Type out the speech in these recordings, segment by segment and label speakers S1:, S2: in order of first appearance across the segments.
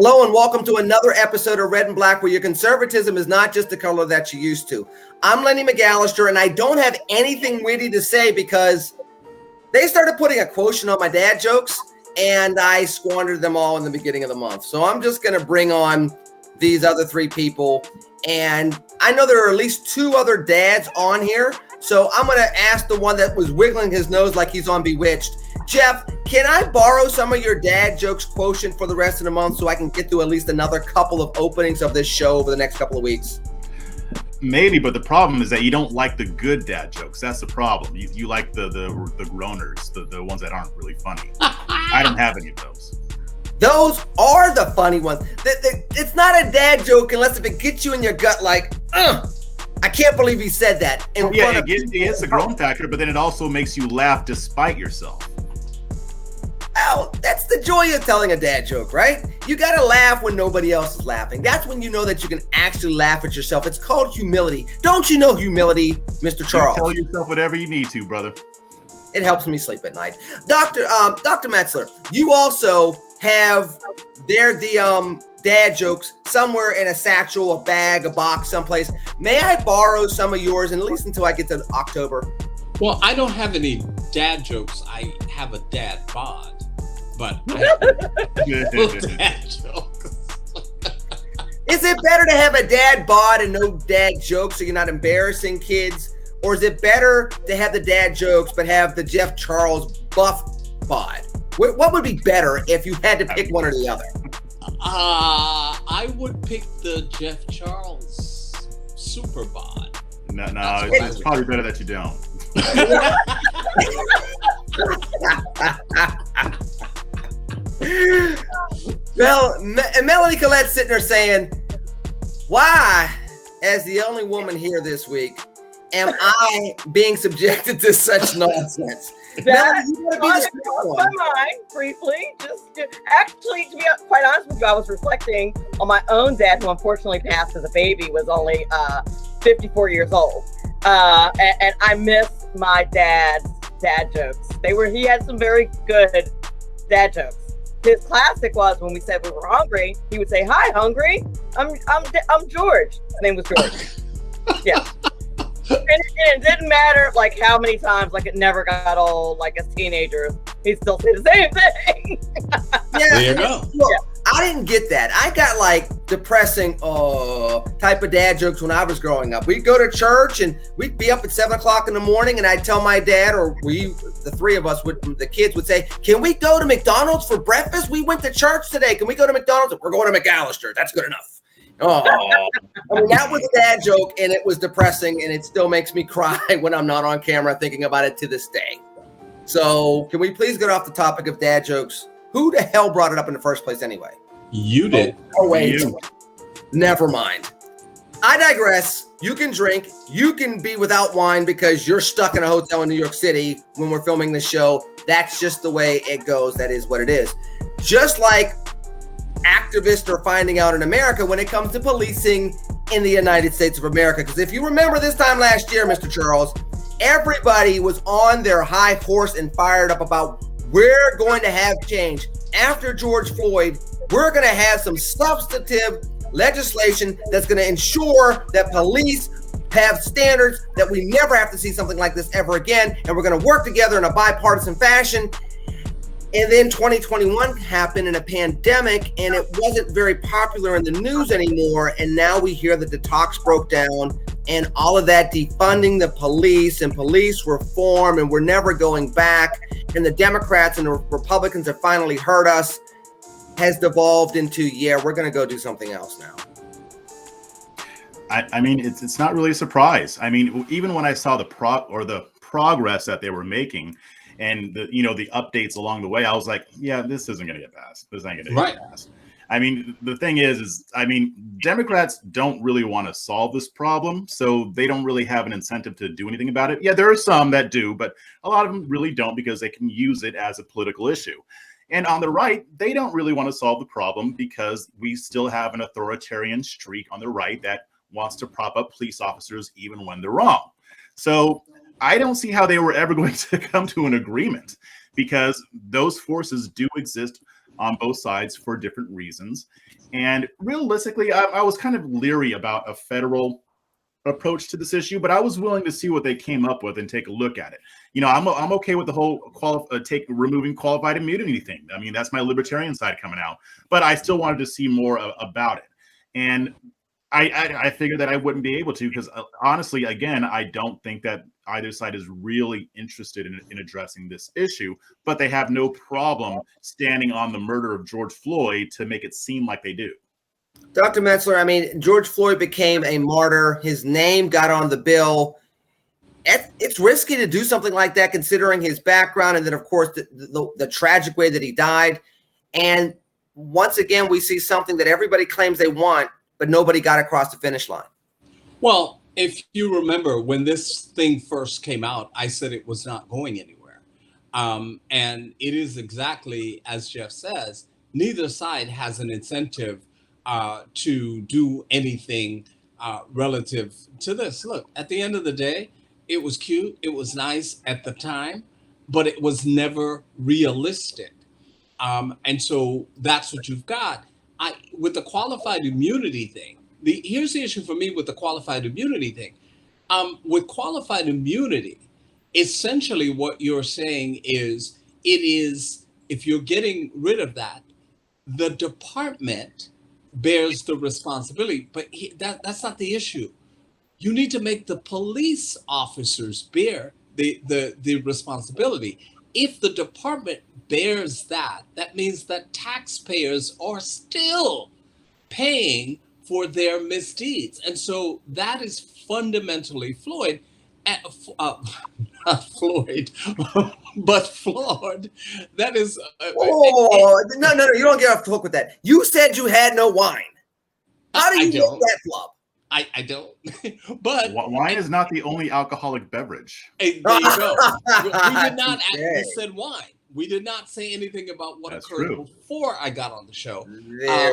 S1: Hello and welcome to another episode of Red and Black, where your conservatism is not just the color that you used to. I'm Lenny McAllister, and I don't have anything witty to say because they started putting a quotient on my dad jokes, and I squandered them all in the beginning of the month. So I'm just going to bring on these other three people, and I know there are at least two other dads on here, so I'm going to ask the one that was wiggling his nose like he's on Bewitched. Jeff, can I borrow some of your dad jokes quotient for the rest of the month so I can get through at least another couple of openings of this show over the next couple of weeks?
S2: Maybe, but the problem is that you don't like the good dad jokes. That's the problem. You like the groaners, the ones that aren't really funny. I don't have any of those.
S1: Those are the funny ones. It's not a dad joke unless if it gets you in your gut like, I can't believe he said that.
S2: It gets the groan factor, but then it also makes you laugh despite yourself.
S1: Oh, that's the joy of telling a dad joke, right? You gotta laugh when nobody else is laughing. That's when you know that you can actually laugh at yourself. It's called humility. Don't you know humility, Mr. Charles?
S2: You tell yourself whatever you need to, brother.
S1: It helps me sleep at night. Dr. Metzler, you also have the dad jokes somewhere in a satchel, a bag, a box, someplace. May I borrow some of yours, and at least until I get to October?
S3: Well, I don't have any dad jokes. I have a dad bod. But I have dad jokes.
S1: Is it better to have a dad bod and no dad jokes so you're not embarrassing kids? Or is it better to have the dad jokes but have the Jeff Charles buff bod? What would be better if you had to pick one or the other?
S3: I would pick the Jeff Charles super bod.
S2: No, it's probably better that you don't.
S1: Well, Melanie Collette sitting there saying, why, as the only woman here this week, am I being subjected to such nonsense?
S4: That crossed my mind briefly. Actually, to be quite honest with you, I was reflecting on my own dad, who unfortunately passed as a baby, was only 54 years old. And I miss my dad's dad jokes. He had some very good dad jokes. His classic was when we said we were hungry, he would say, "Hi, hungry. I'm George." My name was George. Yeah. And it didn't matter like how many times, like it never got old. Like as teenagers, he'd still say the same thing.
S1: Yeah,
S3: there you go.
S1: Look, I didn't get that. I got like depressing type of dad jokes when I was growing up. We'd go to church and we'd be up at 7 o'clock in the morning, and I'd tell my dad, or the three of us the kids would say, "Can we go to McDonald's for breakfast? We went to church today. Can we go to McDonald's?" We're going to McAllister. That's good enough. Oh, I mean, that was a dad joke, and it was depressing, and it still makes me cry when I'm not on camera thinking about it to this day. So can we please get off the topic of dad jokes? Who the hell brought it up in the first place anyway?
S3: You did.
S1: Oh, wait. Never mind. I digress. You can drink. You can be without wine because you're stuck in a hotel in New York City when we're filming the show. That's just the way it goes. That is what it is. Just like activists are finding out in America when it comes to policing in the United States of America. Because if you remember this time last year, Mr. Charles, everybody was on their high horse and fired up about we're going to have change. After George Floyd, we're going to have some substantive legislation that's going to ensure that police have standards, that we never have to see something like this ever again. And we're going to work together in a bipartisan fashion. And then 2021 happened in a pandemic, and it wasn't very popular in the news anymore. And now we hear that the talks broke down and all of that defunding the police and police reform, and we're never going back. And the Democrats and the Republicans have finally heard us, has devolved into, yeah, we're going to go do something else now.
S2: I mean, it's not really a surprise. I mean, even when I saw the progress that they were making, and the updates along the way, I was like, yeah, this isn't going to get passed. This ain't going to get passed. I mean, the thing is Democrats don't really want to solve this problem, so they don't really have an incentive to do anything about it. Yeah, there are some that do, but a lot of them really don't because they can use it as a political issue. And on the right, they don't really want to solve the problem because we still have an authoritarian streak on the right that wants to prop up police officers even when they're wrong. So I don't see how they were ever going to come to an agreement because those forces do exist on both sides for different reasons. And realistically, I was kind of leery about a federal approach to this issue, but I was willing to see what they came up with and take a look at it. You know, I'm okay with the whole removing qualified immunity thing. I mean, that's my libertarian side coming out, but I still wanted to see more about it. And I figured that I wouldn't be able to, because honestly, again, I don't think that either side is really interested in addressing this issue, but they have no problem standing on the murder of George Floyd to make it seem like they do.
S1: Dr. Metzler, I mean, George Floyd became a martyr. His name got on the bill. It's risky to do something like that, considering his background, and then, of course, the tragic way that he died. And once again, we see something that everybody claims they want, but nobody got across the finish line.
S3: Well, if you remember, when this thing first came out, I said it was not going anywhere. And it is exactly as Jeff says, neither side has an incentive to do anything relative to this. Look, at the end of the day, it was cute, it was nice at the time, but it was never realistic. And so that's what you've got. With the qualified immunity thing, here's the issue for me with the qualified immunity thing. With qualified immunity, essentially what you're saying is, if you're getting rid of that, the department bears the responsibility, but that's not the issue. You need to make the police officers bear the responsibility. If the department bears that means that taxpayers are still paying for their misdeeds. And so that is fundamentally Floyd, not Floyd, but flawed. That is.
S1: No, you don't get off the hook with that. You said you had no wine. How do you make that flop?
S3: I don't. But
S2: wine is not the only alcoholic beverage.
S3: There you go. We did not actually said wine. We did not say anything about what occurred before I got on the show.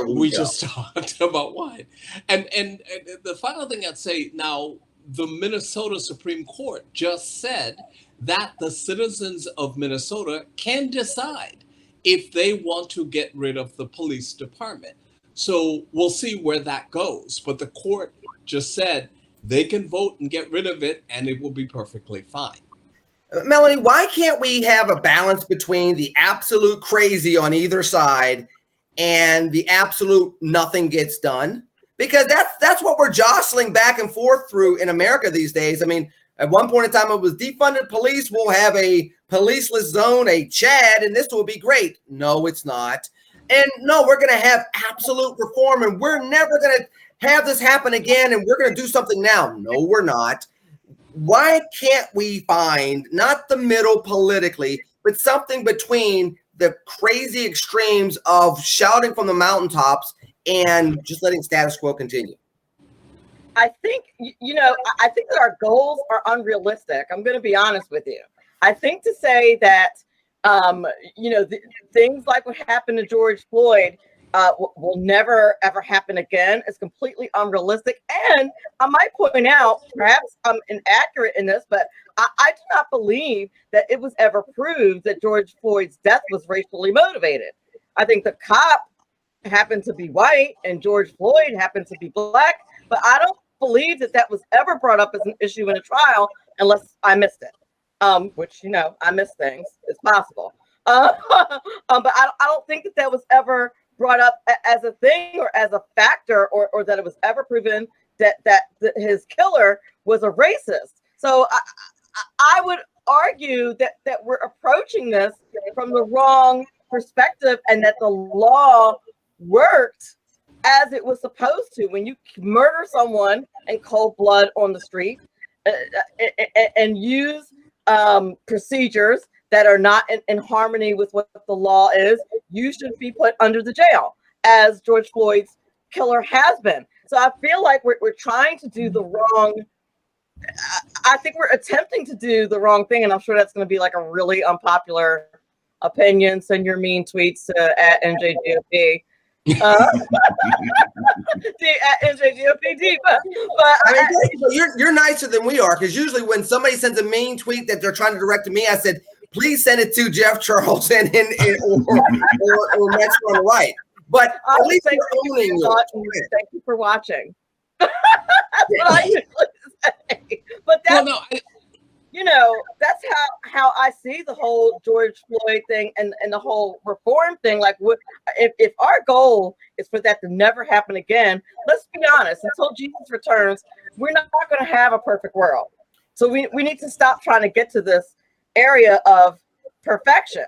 S3: We just talked about wine. And the final thing I'd say now, the Minnesota Supreme Court just said that the citizens of Minnesota can decide if they want to get rid of the police department. So we'll see where that goes. But the court just said they can vote and get rid of it, and it will be perfectly fine.
S1: Melanie, why can't we have a balance between the absolute crazy on either side and the absolute nothing gets done? Because that's what we're jostling back and forth through in America these days. I mean, at one point in time, it was defunded police. We'll have a policeless zone, a Chad, and this will be great. No, it's not. And no, we're going to have absolute reform, and we're never going to have this happen again, and we're going to do something now. No, we're not. Why can't we find not the middle politically, but something between the crazy extremes of shouting from the mountaintops and just letting status quo continue?
S4: I think, I think that our goals are unrealistic. I'm going to be honest with you. I think to say that, things like what happened to George Floyd will never, ever happen again is completely unrealistic. And I might point out, perhaps I'm inaccurate in this, but I do not believe that it was ever proved that George Floyd's death was racially motivated. I think the cop happened to be white and George Floyd happened to be black, but I don't believe that was ever brought up as an issue in a trial unless I missed it. Which, I miss things. It's possible. But I don't think that was ever brought up as a thing or as a factor, or that it was ever proven that his killer was a racist. So I would argue that we're approaching this from the wrong perspective, and that the law worked as it was supposed to. When you murder someone in cold blood on the street and use procedures that are not in harmony with what the law is, you should be put under the jail, as George Floyd's killer has been. So I feel like we're trying to do the wrong. I think we're attempting to do the wrong thing, and I'm sure that's going to be like a really unpopular opinion. Send your mean tweets to @NJGOP. At NJGOPD, but
S1: I mean, you're nicer than we are, because usually when somebody sends a mean tweet that they're trying to direct to me, I said, please send it to Jeff Charles or Metzler on the right. But at least you're owning it.
S4: Thank you for watching. That's what I usually say. But that's, that's how I see the whole George Floyd thing and the whole reform thing. Like, if our goal is for that to never happen again, let's be honest, until Jesus returns, we're not going to have a perfect world. So we need to stop trying to get to this area of perfection,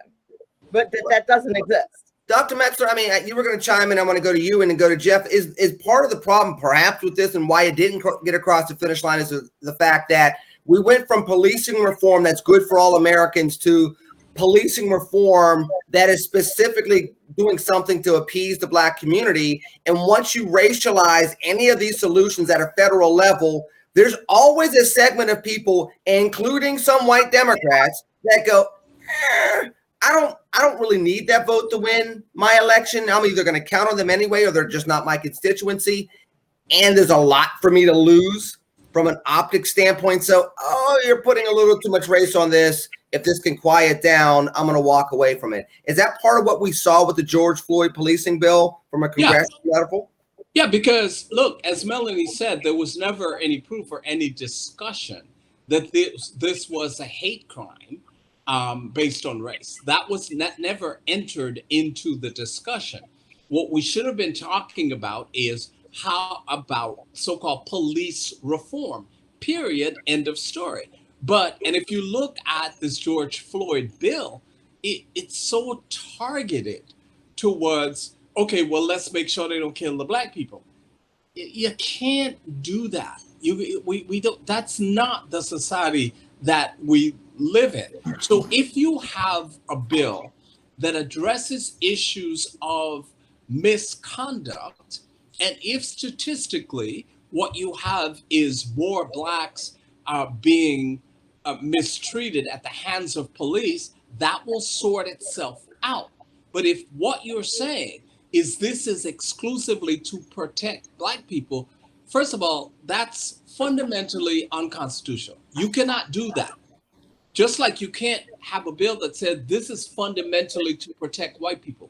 S4: but that doesn't exist.
S1: Dr. Metzler, I mean, you were going to chime in. I want to go to you and then go to Jeff. Is part of the problem perhaps with this and why it didn't get across the finish line is the fact that we went from policing reform that's good for all Americans to policing reform that is specifically doing something to appease the Black community. And once you racialize any of these solutions at a federal level, there's always a segment of people, including some white Democrats, that go, I don't really need that vote to win my election. I'm either going to count on them anyway, or they're just not my constituency. And there's a lot for me to lose from an optics standpoint. So, you're putting a little too much race on this. If this can quiet down, I'm going to walk away from it. Is that part of what we saw with the George Floyd policing bill from a congressional level?
S3: Yeah, because look, as Melanie said, there was never any proof or any discussion that this was a hate crime based on race. That was never entered into the discussion. What we should have been talking about is how about so-called police reform, period, end of story. And if you look at this George Floyd bill, it's so targeted towards, okay, well, let's make sure they don't kill the Black people. You can't do that. We don't. That's not the society that we live in. So if you have a bill that addresses issues of misconduct, and if statistically what you have is more Blacks being mistreated at the hands of police, that will sort itself out. But if what you're saying is this is exclusively to protect Black people, first of all, that's fundamentally unconstitutional. You cannot do that. Just like you can't have a bill that said this is fundamentally to protect white people.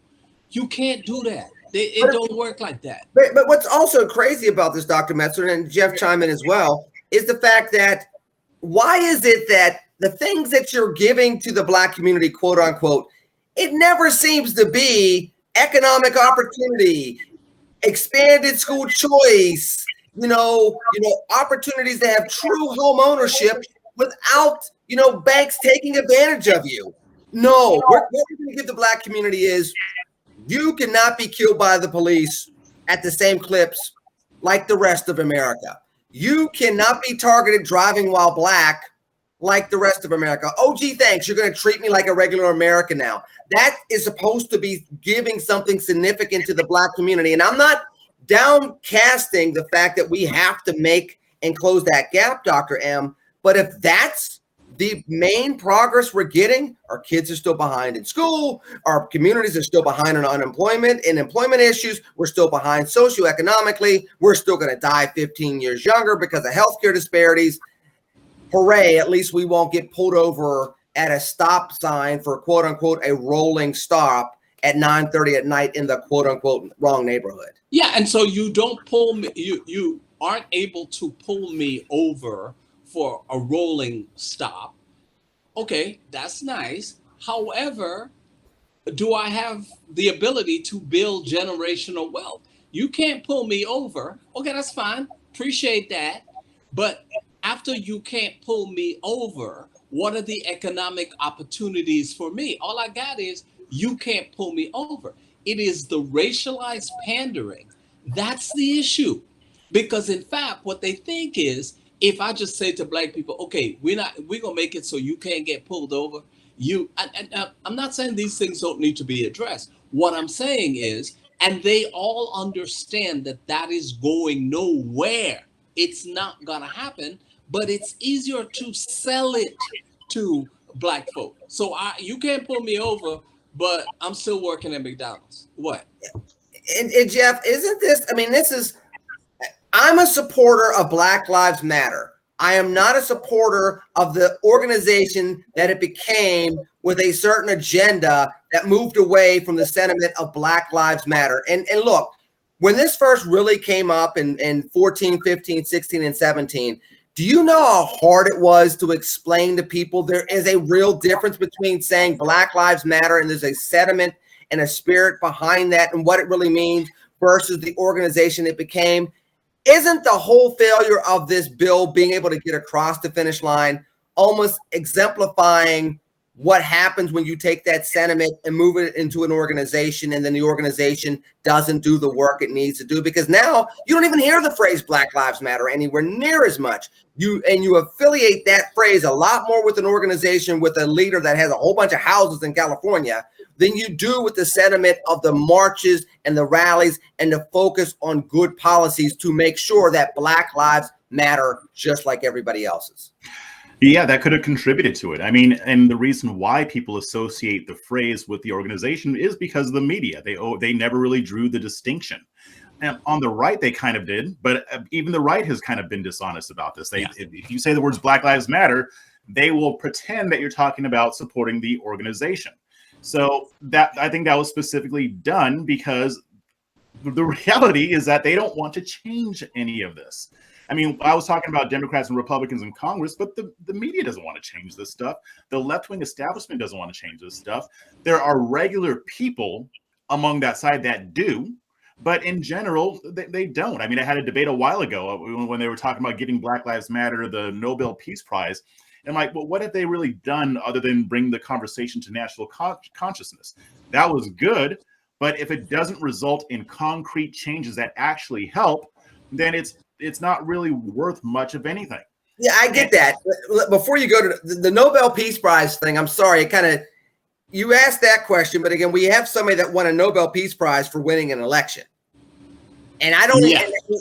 S3: You can't do that. It don't work like that.
S1: But what's also crazy about this, Dr. Metzler, and Jeff chime in as well, is the fact that why is it that the things that you're giving to the Black community, quote unquote, it never seems to be economic opportunity, expanded school choice, opportunities to have true home ownership without, banks taking advantage of you. No, what we're going to give the Black community is you cannot be killed by the police at the same clips like the rest of America. You cannot be targeted driving while Black like the rest of America. Oh, gee, thanks. You're going to treat me like a regular American now. That is supposed to be giving something significant to the Black community. And I'm not downcasting the fact that we have to make and close that gap, Dr. M. But if that's the main progress we're getting, our kids are still behind in school, our communities are still behind on unemployment and employment issues, we're still behind socioeconomically, we're still going to die 15 years younger because of healthcare disparities. Hooray, at least we won't get pulled over at a stop sign for quote unquote a rolling stop at 9:30 at night in the quote unquote wrong neighborhood.
S3: Yeah, and so you don't pull me, you aren't able to pull me over for a rolling stop. Okay, that's nice. However, do I have the ability to build generational wealth? You can't pull me over. Okay, that's fine. Appreciate that. But after you can't pull me over, what are the economic opportunities for me? All I got is you can't pull me over. It is the racialized pandering. That's the issue. Because in fact, what they think is, if I just say to Black people, okay, we're gonna make it so you can't get pulled over. I'm not saying these things don't need to be addressed. What I'm saying is, and they all understand that is going nowhere. It's not gonna happen, but it's easier to sell it to Black folk. So you can't pull me over, but I'm still working at McDonald's. What?
S1: And Jeff, isn't this? I mean, I'm a supporter of Black Lives Matter. I am not a supporter of the organization that it became with a certain agenda that moved away from the sentiment of Black Lives Matter. And look, when this first really came up in 14, 15, 16, and 17, do you know how hard it was to explain to people there is a real difference between saying Black Lives Matter and there's a sentiment and a spirit behind that and what it really means versus the organization it became? Isn't the whole failure of this bill being able to get across the finish line almost exemplifying what happens when you take that sentiment and move it into an organization and then the organization doesn't do the work it needs to do? Because now you don't even hear the phrase Black Lives Matter anywhere near as much. You affiliate that phrase a lot more with an organization with a leader that has a whole bunch of houses in California than you do with the sentiment of the marches and the rallies and the focus on good policies to make sure that Black lives matter just like everybody else's.
S2: Yeah, that could have contributed to it. I mean, and the reason why people associate the phrase with the organization is because of the media. They never really drew the distinction. And on the right, they kind of did, but even the right has kind of been dishonest about this. If you say the words Black Lives Matter, they will pretend that you're talking about supporting the organization. So that I think that was specifically done because the reality is that they don't want to change any of this. I mean, I was talking about Democrats and Republicans in Congress, but the media doesn't want to change this stuff. The left-wing establishment doesn't want to change this stuff. There are regular people among that side that do, but in general, they don't. I mean, I had a debate a while ago when they were talking about giving Black Lives Matter the Nobel Peace Prize. And I'm like, well, what have they really done other than bring the conversation to national consciousness? That was good, but if it doesn't result in concrete changes that actually help, then it's not really worth much of anything.
S1: Yeah, I get that. Before you go to the Nobel Peace Prize thing, I'm sorry, you asked that question, but again, we have somebody that won a Nobel Peace Prize for winning an election. And I don't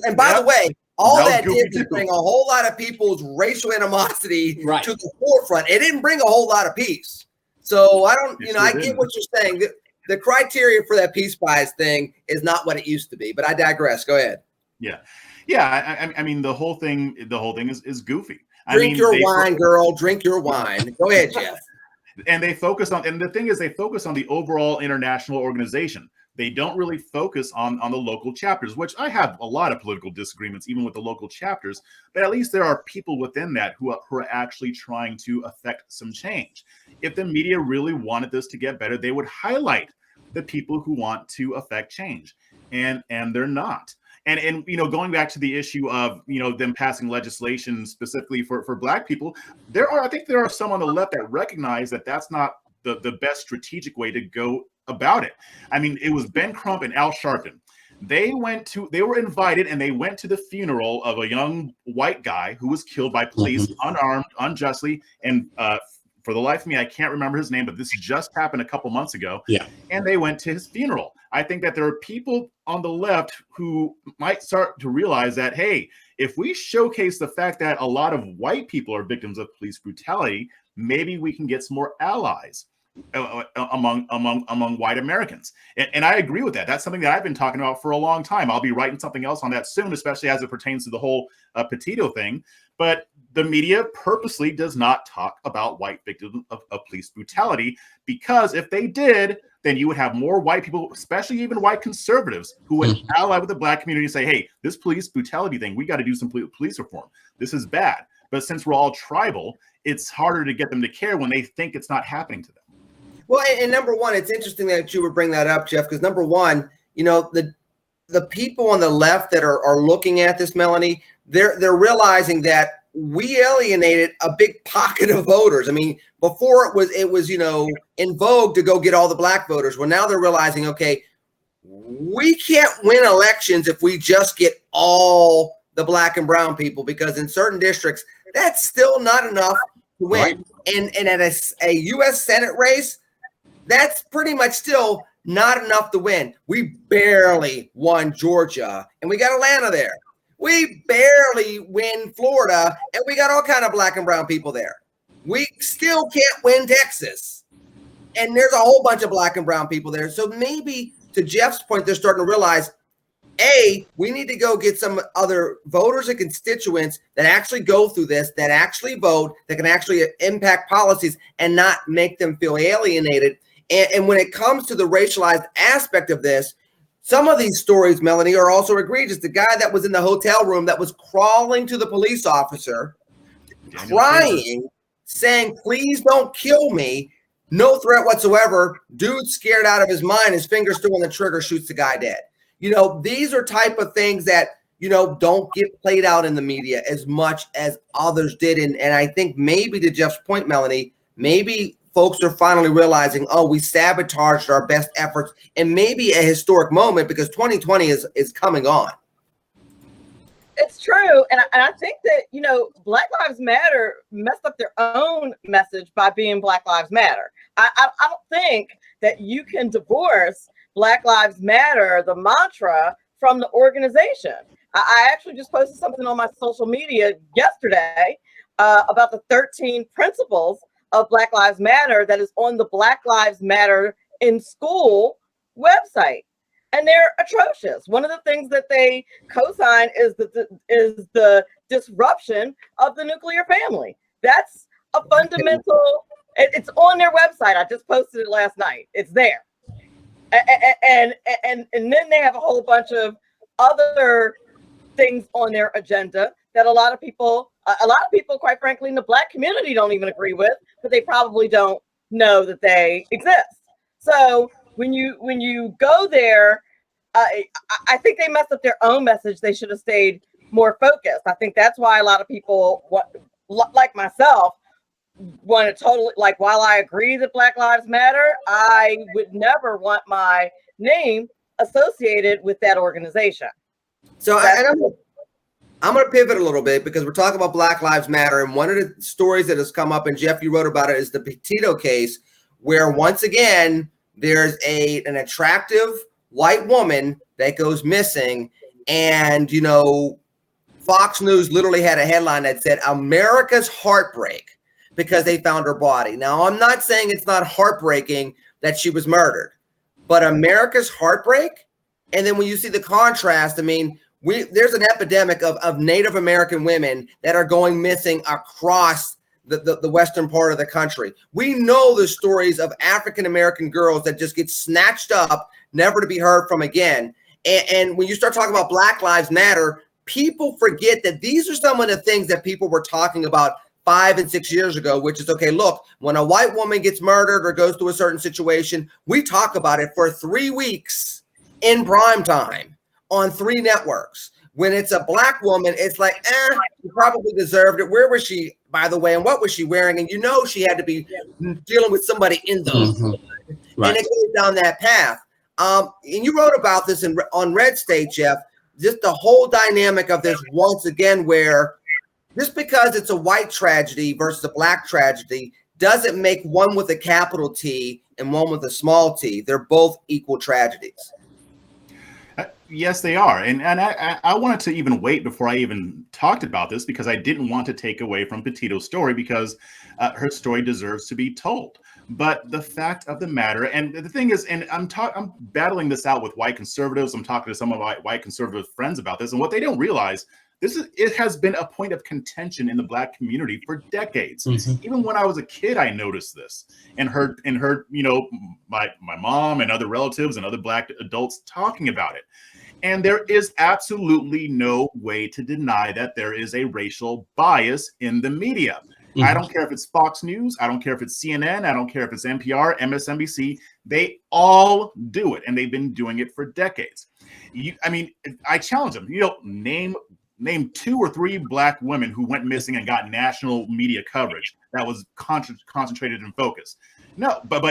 S1: and by the way, all that did was bring a whole lot of people's racial animosity to the forefront. It didn't bring a whole lot of peace. So I don't, I get what you're saying. The criteria for that Peace Prize thing is not what it used to be, but I digress. Go ahead.
S2: Yeah. Yeah. I mean, the whole thing is goofy.
S1: Drink your wine, girl. Drink your wine. Go ahead, Jeff.
S2: And they focus on, and the thing is, they focus on the overall international organization. They don't really focus on the local chapters, which I have a lot of political disagreements, even with the local chapters. But at least there are people within that who are actually trying to affect some change. If the media really wanted this to get better, they would highlight the people who want to affect change, and they're not. And going back to the issue of them passing legislation specifically for Black people, I think there are some on the left that recognize that that's not the best strategic way to go about it. I mean, it was Ben Crump and Al Sharpton. They were invited and they went to the funeral of a young white guy who was killed by police, unarmed, unjustly, and for the life of me, I can't remember his name, but this just happened a couple months ago. Yeah. And they went to his funeral. I think that there are people on the left who might start to realize that, hey, if we showcase the fact that a lot of white people are victims of police brutality, maybe we can get some more allies among white Americans. And I agree with that. That's something that I've been talking about for a long time. I'll be writing something else on that soon, especially as it pertains to the whole Petito thing. But the media purposely does not talk about white victims of police brutality, because if they did, then you would have more white people, especially even white conservatives, who would ally with the Black community and say, hey, this police brutality thing, we got to do some police reform. This is bad. But since we're all tribal, it's harder to get them to care when they think it's not happening to them.
S1: Well, and number one, it's interesting that you would bring that up, Jeff, because number one, the people on the left that are looking at this, Melanie, they're realizing that we alienated a big pocket of voters. I mean, before it was in vogue to go get all the Black voters. Well, now they're realizing, okay, we can't win elections if we just get all the Black and brown people, because in certain districts, that's still not enough to win. Right. And at a U.S. Senate race, that's pretty much still not enough to win. We barely won Georgia, and we got Atlanta there. We barely win Florida, and we got all kind of Black and brown people there. We still can't win Texas, and there's a whole bunch of Black and brown people there. So maybe, to Jeff's point, they're starting to realize We need to go get some other voters and constituents that actually go through this, that actually vote, that can actually impact policies and not make them feel alienated. And when it comes to the racialized aspect of this, some of these stories, Melanie, are also egregious. The guy that was in the hotel room that was crawling to the police officer, crying, saying, "Please don't kill me." No threat whatsoever. Dude scared out of his mind. His finger still on the trigger, shoots the guy dead. You know, these are type of things that, you know, don't get played out in the media as much as others did. And I think maybe to Jeff's point, Melanie, maybe folks are finally realizing, oh, we sabotaged our best efforts, and maybe a historic moment, because 2020 is coming on.
S4: It's true. And I think that, you know, Black Lives Matter messed up their own message by being Black Lives Matter. I don't think that you can divorce Black Lives Matter, the mantra, from the organization. I actually just posted something on my social media yesterday about the 13 principles of Black Lives Matter that is on the Black Lives Matter in School website. And they're atrocious. One of the things that they co-sign is the disruption of the nuclear family. That's a fundamental. It's on their website. I just posted it last night. It's there. And then they have a whole bunch of other things on their agenda that a lot of people, quite frankly, in the Black community don't even agree with, but they probably don't know that they exist. So when you go there, I think they messed up their own message. They should have stayed more focused. I think that's why a lot of people, like myself, want to totally, like, while I agree that Black Lives Matter, I would never want my name associated with that organization.
S1: So I'm going to pivot a little bit, because we're talking about Black Lives Matter. And one of the stories that has come up, and Jeff, you wrote about it, is the Petito case, where once again, there's an attractive white woman that goes missing. And, you know, Fox News literally had a headline that said, "America's heartbreak," because they found her body. Now, I'm not saying it's not heartbreaking that she was murdered, but America's heartbreak. And then when you see the contrast, I mean, there's an epidemic of Native American women that are going missing across the western part of the country. We know the stories of African American girls that just get snatched up, never to be heard from again. And when you start talking about Black Lives Matter, people forget that these are some of the things that people were talking about 5 and 6 years ago, which is, okay, look, when a white woman gets murdered or goes through a certain situation, we talk about it for 3 weeks in prime time on 3 networks. When it's a Black woman, it's like, she probably deserved it. Where was she, by the way, and what was she wearing? And you know she had to be dealing with somebody in those. Right. And it goes down that path. And you wrote about this on Red State, Jeff, just the whole dynamic of this once again, where just because it's a white tragedy versus a Black tragedy doesn't make one with a capital T and one with a small t. They're both equal tragedies.
S2: Yes, they are. And I wanted to even wait before I even talked about this, because I didn't want to take away from Petito's story, because her story deserves to be told. But the fact of the matter, and the thing is, and I'm battling this out with white conservatives. I'm talking to some of my white conservative friends about this, and what they don't realize, it has been a point of contention in the Black community for decades. Even when I was a kid, I noticed this and heard, you know, my mom and other relatives and other Black adults talking about it. And there is absolutely no way to deny that there is a racial bias in the media. I don't care if it's Fox News. I don't care if it's CNN. I don't care if it's NPR, MSNBC. They all do it, and they've been doing it for decades. I mean, I challenge them. You know, name 2 or 3 Black women who went missing and got national media coverage that was concentrated and focused. No, but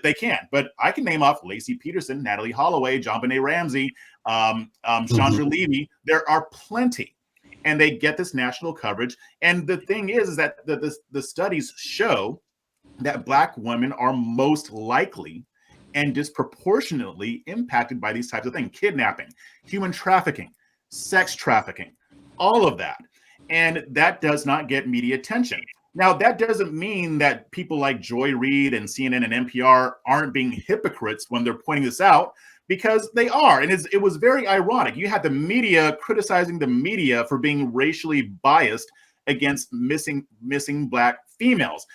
S2: they can't. But I can name off Lacey Peterson, Natalie Holloway, JonBenet Ramsey, Chandra Levy. There are plenty, and they get this national coverage. And the thing is that the studies show that Black women are most likely and disproportionately impacted by these types of things: kidnapping, human trafficking, sex trafficking, all of that. And that does not get media attention. Now, that doesn't mean that people like Joy Reid and CNN and NPR aren't being hypocrites when they're pointing this out, because they are. And it was very ironic. You had the media criticizing the media for being racially biased against missing Black females.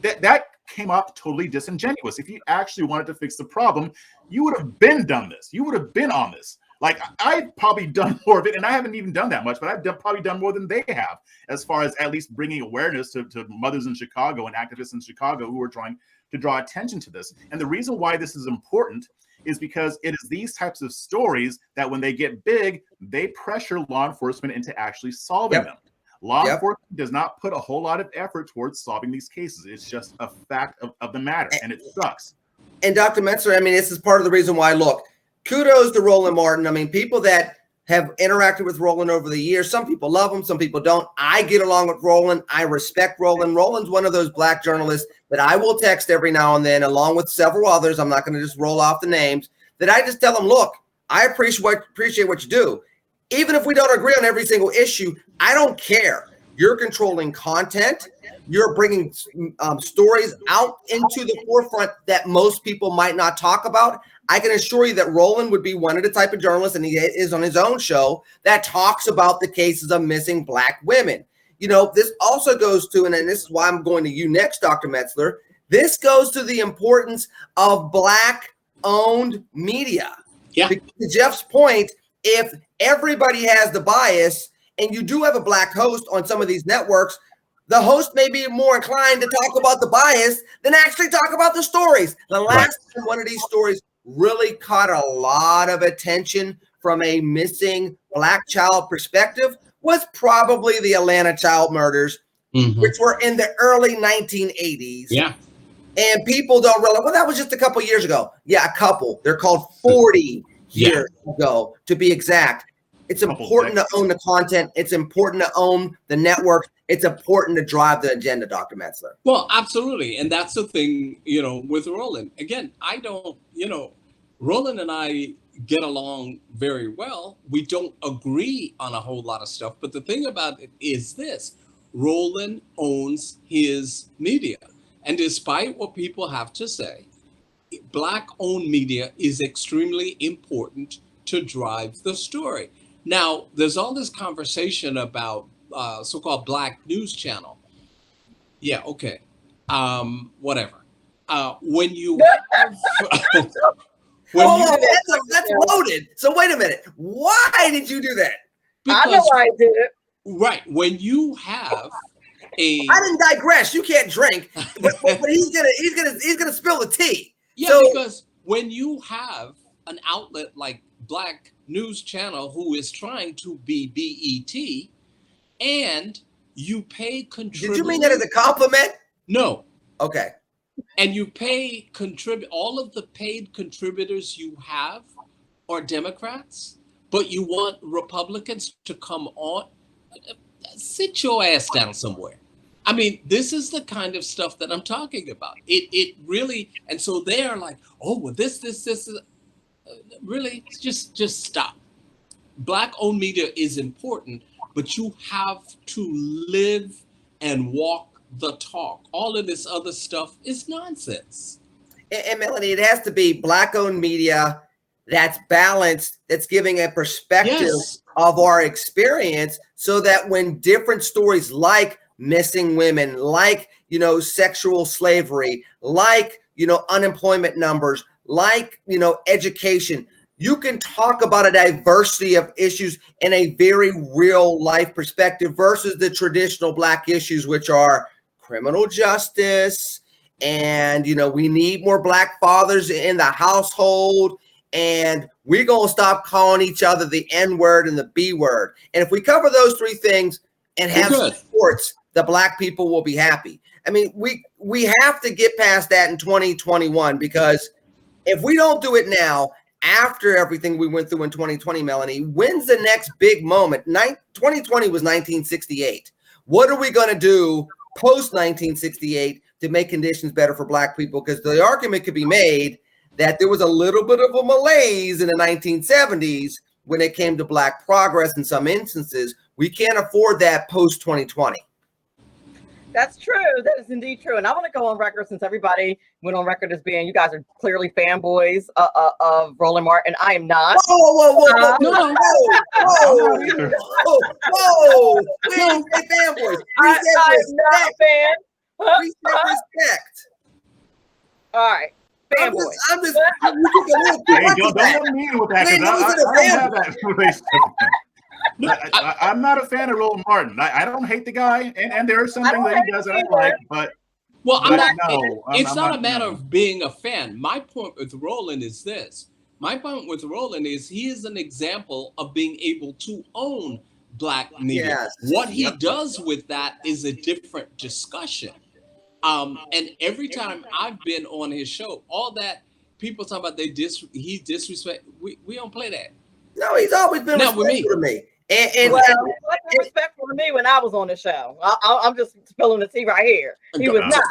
S2: That came out totally disingenuous. If you actually wanted to fix the problem, you would have done this. You would have been on this. Like, I've probably done more of it, and I haven't even done that much, but I've probably done more than they have, as far as at least bringing awareness to mothers in Chicago and activists in Chicago who are trying to draw attention to this. And the reason why this is important is because it is these types of stories that when they get big, they pressure law enforcement into actually solving them. Law enforcement does not put a whole lot of effort towards solving these cases. It's just a fact of the matter, and it sucks.
S1: And Dr. Metzler, I mean, this is part of the reason why, look, kudos to Roland Martin. I mean, people that have interacted with Roland over the years, some people love him, some people don't. I get along with Roland. I respect Roland. Roland's one of those Black journalists that I will text every now and then, along with several others. I'm not going to just roll off the names, that I just tell them, look, I appreciate what you do. Even if we don't agree on every single issue, I don't care. You're controlling content. You're bringing stories out into the forefront that most people might not talk about. I can assure you that Roland would be one of the type of journalists, and he is on his own show, that talks about the cases of missing Black women. You know, this also goes to, and this is why I'm going to you next, Dr. Metzler, this goes to the importance of Black-owned media. Yeah. Because to Jeff's point, if everybody has the bias, and you do have a Black host on some of these networks, the host may be more inclined to talk about the bias than actually talk about the stories. The last time one of these stories really caught a lot of attention from a missing Black child perspective was probably the Atlanta child murders, which were in the early 1980s. Yeah. And people don't realize, well, that was just a couple years ago. Yeah, a couple. They're called 40 years ago, to be exact. It's important to own the content. It's important to own the network. It's important to drive the agenda, Dr. Metzler.
S3: Well, absolutely. And that's the thing, with Roland. Again, Roland and I get along very well. We don't agree on a whole lot of stuff. But the thing about it is this: Roland owns his media. And despite what people have to say, Black-owned media is extremely important to drive the story. Now, there's all this conversation about so-called Black news channel. Yeah, okay. Whatever. When you have...
S1: that's loaded. So wait a minute. Why did you do that?
S4: I know why I did it.
S3: Right. When you have I
S1: didn't digress. You can't drink, but he's gonna spill the tea.
S3: Yeah, because when you have an outlet like Black News Channel who is trying to be BET, and you pay contributors.
S1: Did you mean that as a compliment?
S3: No.
S1: Okay.
S3: And you pay all of the paid contributors you have are Democrats, but you want Republicans to come on. Sit your ass down somewhere. I mean, this is the kind of stuff that I'm talking about. It really, and so they're like, oh, well, this is really just stop. Black-owned media is important, but you have to live and walk the talk. All of this other stuff is nonsense.
S1: And Melanie, it has to be Black-owned media that's balanced, that's giving a perspective of our experience, so that when different stories like missing women, like, sexual slavery, like, unemployment numbers, like, education, you can talk about a diversity of issues in a very real life perspective versus the traditional Black issues, which are criminal justice. And, we need more Black fathers in the household. And we're going to stop calling each other the N-word and the B-word. And if we cover those three things and have sports, the Black people will be happy. I mean, we have to get past that in 2021, because if we don't do it now, after everything we went through in 2020, Melanie, when's the next big moment? 2020 was 1968. What are we going to do post 1968 to make conditions better for Black people? Because the argument could be made that there was a little bit of a malaise in the 1970s when it came to Black progress in some instances. We can't afford that post 2020.
S4: That's true. That is indeed true. And I want to go on record, since everybody went on record as being, you guys are clearly fanboys of Roland Martin. I am not.
S1: Whoa. We ain't say fanboys. We said
S4: I'm not a fan.
S1: We said respect.
S4: All right. Fanboy.
S1: I'm just don't
S2: let me in with that, because I don't have that relationship. I'm not a fan of Roland Martin. I don't hate the guy, and there are some things that he does that I like, but
S3: it's not a matter of being a fan. My point with Roland is this. My point with Roland is he is an example of being able to own Black media.
S1: Yes.
S3: What he does with that is a different discussion. And every time I've been on his show, all that people talk about, he disrespect. We don't play that.
S1: No, he's always been respectful to me. And
S4: he wasn't respectful to me when I was on the show. I'm just spilling the tea right here. He was not.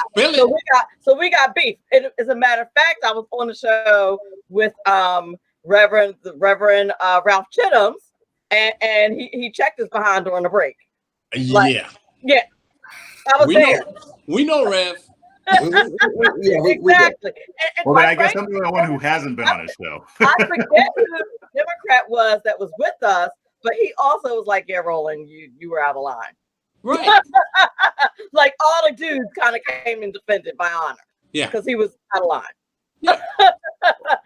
S4: So we got beef. As a matter of fact, I was on the show with Reverend Ralph Chitums, and he checked us behind during the break.
S3: Yeah.
S4: I was there.
S3: We know, Rev.
S4: Exactly.
S2: Well, then I guess I'm the only one who hasn't been on his show.
S4: I forget who the Democrat was that was with us, but he also was like, "Yeah, Roland, you were out of line."
S3: Right.
S4: Like all the dudes kind of came and defended by honor.
S3: Yeah.
S4: Because he was out of line.
S3: Yeah.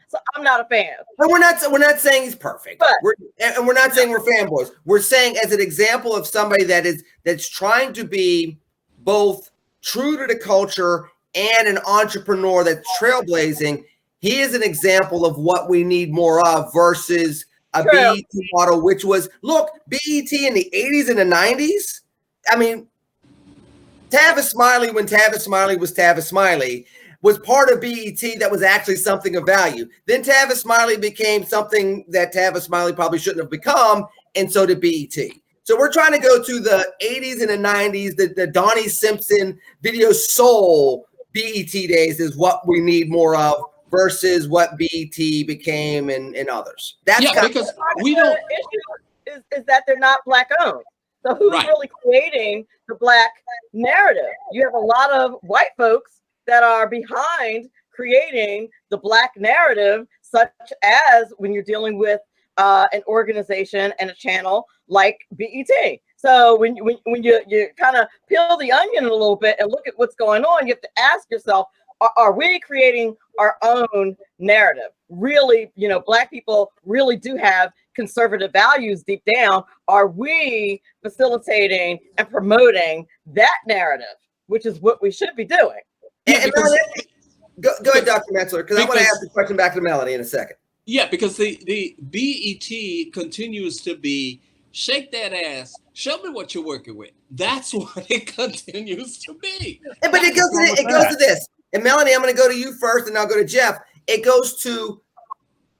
S4: So I'm not a fan.
S1: And we're not saying he's perfect.
S4: But
S1: we're not saying we're fanboys. We're saying as an example of somebody that's trying to be both true to the culture and an entrepreneur that's trailblazing, he is an example of what we need more of versus a BET model, which was, look, BET in the 80s and the 90s. I mean, Tavis Smiley, when Tavis Smiley was Tavis Smiley, was part of BET that was actually something of value. Then Tavis Smiley became something that Tavis Smiley probably shouldn't have become, and so did BET. So we're trying to go to the 80s and the 90s, the Donnie Simpson Video Soul BET days is what we need more of versus what BET became and others. That's
S3: because we don't.
S4: Issue is that they're not Black owned. So who's really creating the Black narrative? You have a lot of white folks that are behind creating the Black narrative, such as when you're dealing with an organization and a channel like BET. So when you kind of peel the onion a little bit and look at what's going on, you have to ask yourself, are we creating our own narrative? Really, Black people really do have conservative values deep down. Are we facilitating and promoting that narrative, which is what we should be doing?
S1: And go ahead, Dr. Metzler, because I want to ask the question back to Melanie in a second.
S3: Yeah, because the BET continues to be shake that ass, show me what you're working with. That's what it continues to be.
S1: But it goes to this. And Melanie, I'm going to go to you first, and I'll go to Jeff. It goes to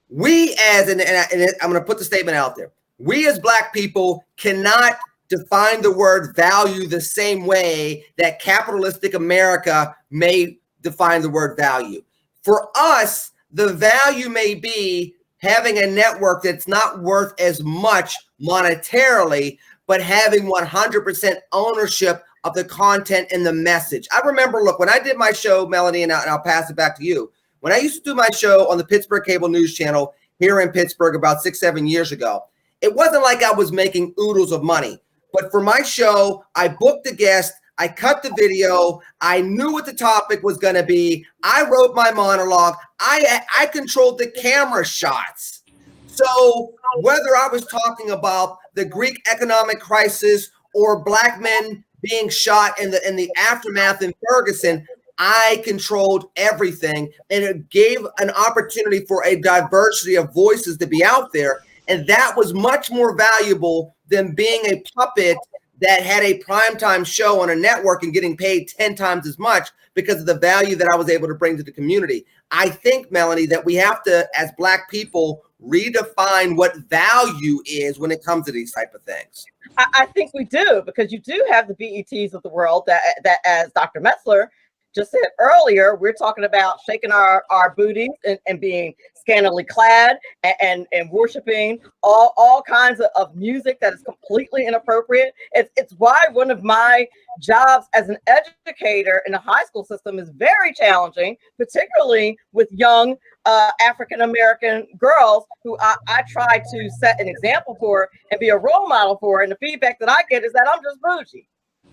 S1: we as, and I'm going to put the statement out there. We as Black people cannot define the word value the same way that capitalistic America may define the word value. For us, the value may be having a network that's not worth as much monetarily, but having 100% ownership of the content and the message. I remember, look, when I did my show, Melanie, and I'll pass it back to you. When I used to do my show on the Pittsburgh Cable News Channel here in Pittsburgh about 6-7 years ago, it wasn't like I was making oodles of money. But for my show, I booked a guest, I cut the video, I knew what the topic was going to be, I wrote my monologue, I controlled the camera shots. So whether I was talking about the Greek economic crisis or Black men being shot in the aftermath in Ferguson, I controlled everything, and it gave an opportunity for a diversity of voices to be out there. And that was much more valuable than being a puppet that had a primetime show on a network and getting paid 10 times as much because of the value that I was able to bring to the community. I think, Melanie, that we have to, as Black people, redefine what value is when it comes to these type of things.
S4: I think we do, because you do have the BETs of the world that as Dr. Metzler just said earlier, we're talking about shaking our booties and being scantily clad and worshiping all kinds of music that is completely inappropriate. It's why one of my jobs as an educator in the high school system is very challenging, particularly with young African-American girls who I try to set an example for and be a role model for. And the feedback that I get is that I'm just bougie.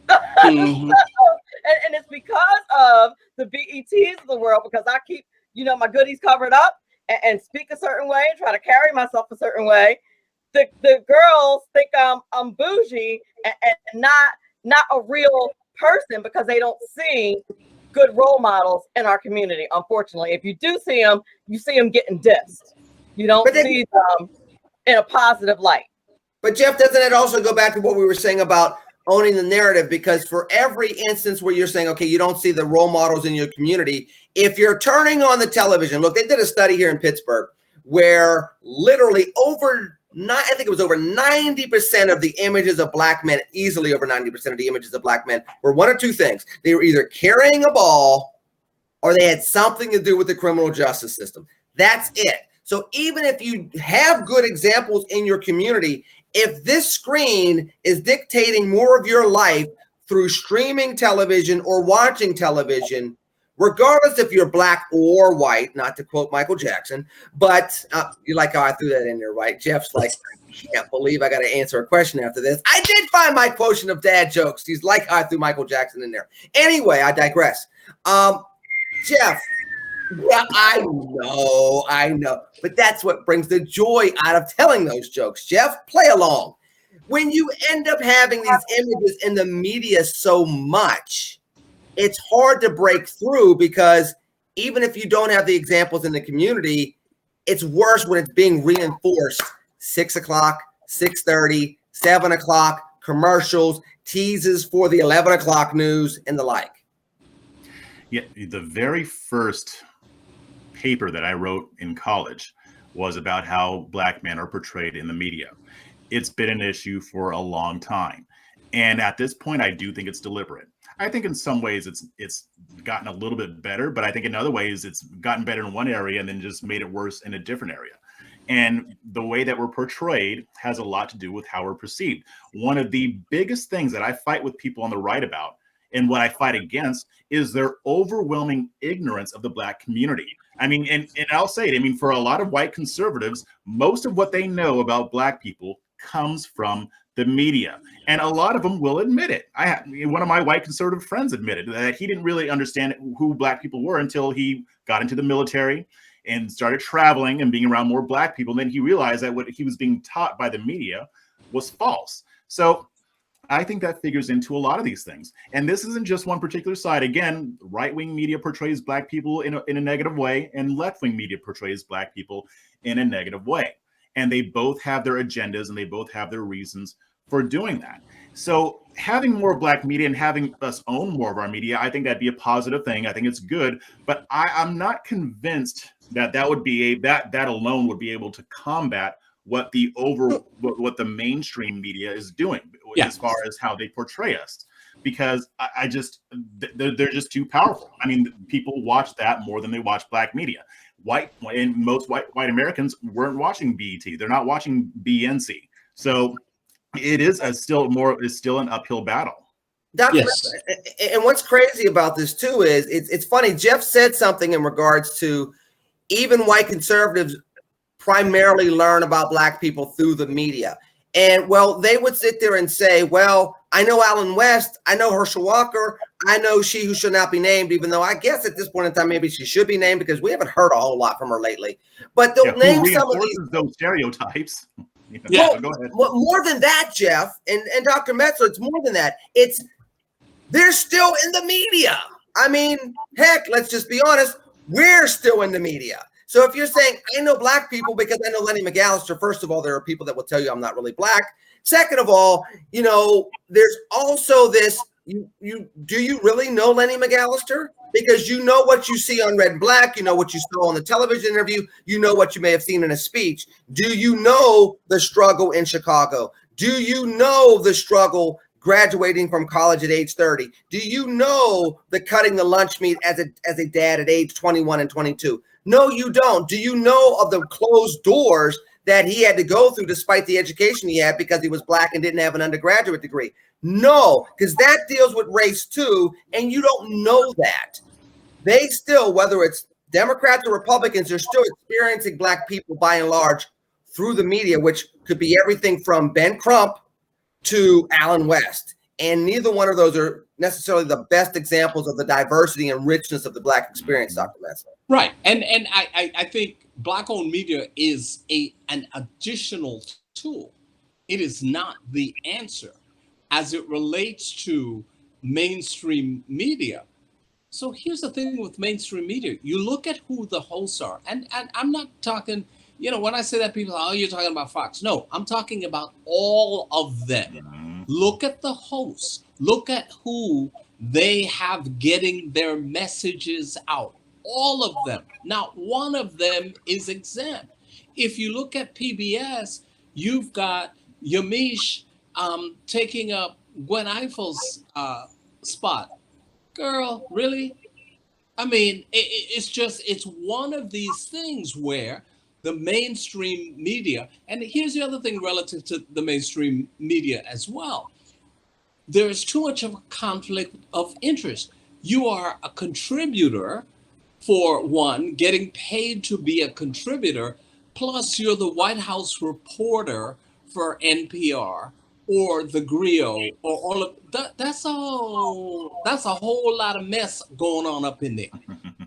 S4: Mm-hmm. and it's because of the BETs of the world, because I keep, my goodies covered up and speak a certain way and try to carry myself a certain way. The girls think I'm bougie and not a real person, because they don't see good role models in our community. Unfortunately, if you do see them, you see them getting dissed. You don't see them in a positive light.
S1: But Jeff, doesn't it also go back to what we were saying about owning the narrative? Because for every instance where you're saying, okay, you don't see the role models in your community, if you're turning on the television, look, they did a study here in Pittsburgh where literally over 90% of the images of black men, easily over 90% of the images of black men, were one of two things. They were either carrying a ball or they had something to do with the criminal justice system. That's it. So even if you have good examples in your community, if this screen is dictating more of your life through streaming television or watching television, regardless if you're black or white, not to quote Michael Jackson, but you like how I threw that in there, right? Jeff's like, I can't believe I got to answer a question after this. I did find my quotient of dad jokes. He's like how I threw Michael Jackson in there. Anyway, I digress. Jeff, yeah, I know. But that's what brings the joy out of telling those jokes. Jeff, play along. When you end up having these images in the media so much, it's hard to break through, because even if you don't have the examples in the community, it's worse when it's being reinforced. 6 o'clock, 6:30, 7 o'clock, commercials, teases for the 11 o'clock news, and the like.
S2: Yeah, the very first paper that I wrote in college was about how black men are portrayed in the media. It's been an issue for a long time. And at this point, I do think it's deliberate. I think in some ways it's gotten a little bit better, but I think in other ways it's gotten better in one area and then just made it worse in a different area. And the way that we're portrayed has a lot to do with how we're perceived. One of the biggest things that I fight with people on the right about, and what I fight against, is their overwhelming ignorance of the black community. I mean, and I'll say it, I mean, for a lot of white conservatives, most of what they know about black people comes from the media. And a lot of them will admit it. One of my white conservative friends admitted that he didn't really understand who black people were until he got into the military and started traveling and being around more black people. And then he realized that what he was being taught by the media was false. So I think that figures into a lot of these things. And this isn't just one particular side. Again, right-wing media portrays black people in a negative way, and left-wing media portrays black people in a negative way. And they both have their agendas and they both have their reasons for doing that. So having more black media and having us own more of our media, I think that'd be a positive thing. I think it's good, but I'm not convinced that would be that alone would be able to combat what the mainstream media is doing as far as how they portray us, because they're just too powerful. I mean, people watch that more than they watch black media. Most white Americans weren't watching BET. They're not watching BNC. So it is still an uphill battle.
S1: Yes. And what's crazy about this too is it's funny. Jeff said something in regards to even white conservatives primarily learn about black people through the media. And well, they would sit there and say, well, I know Alan West, I know Herschel Walker, I know She Who Shall Not Be Named, even though I guess at this point in time, maybe she should be named because we haven't heard a whole lot from her lately. But they'll name some of
S2: those stereotypes.
S1: Yeah, well, go ahead. Well, more than that, Jeff, and Dr. Metzler, it's more than that. They're still in the media. I mean, heck, let's just be honest, we're still in the media. So if you're saying, I know black people because I know Lenny McAllister, first of all, there are people that will tell you I'm not really black. Second of all, there's also this, do you really know Lenny McAllister? Because you know what you see on Red and Black, you know what you saw on the television interview, you know what you may have seen in a speech. Do you know the struggle in Chicago? Do you know the struggle graduating from college at age 30? Do you know the cutting the lunch meat as a dad at age 21 and 22? No, you don't. Do you know of the closed doors that he had to go through despite the education he had because he was Black and didn't have an undergraduate degree? No, because that deals with race too, and you don't know that. They still, whether it's Democrats or Republicans, are still experiencing Black people by and large through the media, which could be everything from Ben Crump to Alan West. And neither one of those are necessarily the best examples of the diversity and richness of the Black experience, Dr. Metzler.
S3: Right. And I think Black-owned media is an additional tool. It is not the answer as it relates to mainstream media. So here's the thing with mainstream media. You look at who the hosts are. And I'm not talking, when I say that, people are, oh, you're talking about Fox. No, I'm talking about all of them. Look at the hosts. Look at who they have getting their messages out. All of them. Not one of them is exempt. If you look at PBS, you've got Yamiche taking up Gwen Eifel's spot. Girl, really? I mean, it's one of these things where the mainstream media, and here's the other thing relative to the mainstream media as well. There is too much of a conflict of interest. You are a contributor, for one, getting paid to be a contributor, plus you're the White House reporter for NPR or the Griot or all of that. That's a whole lot of mess going on up in there.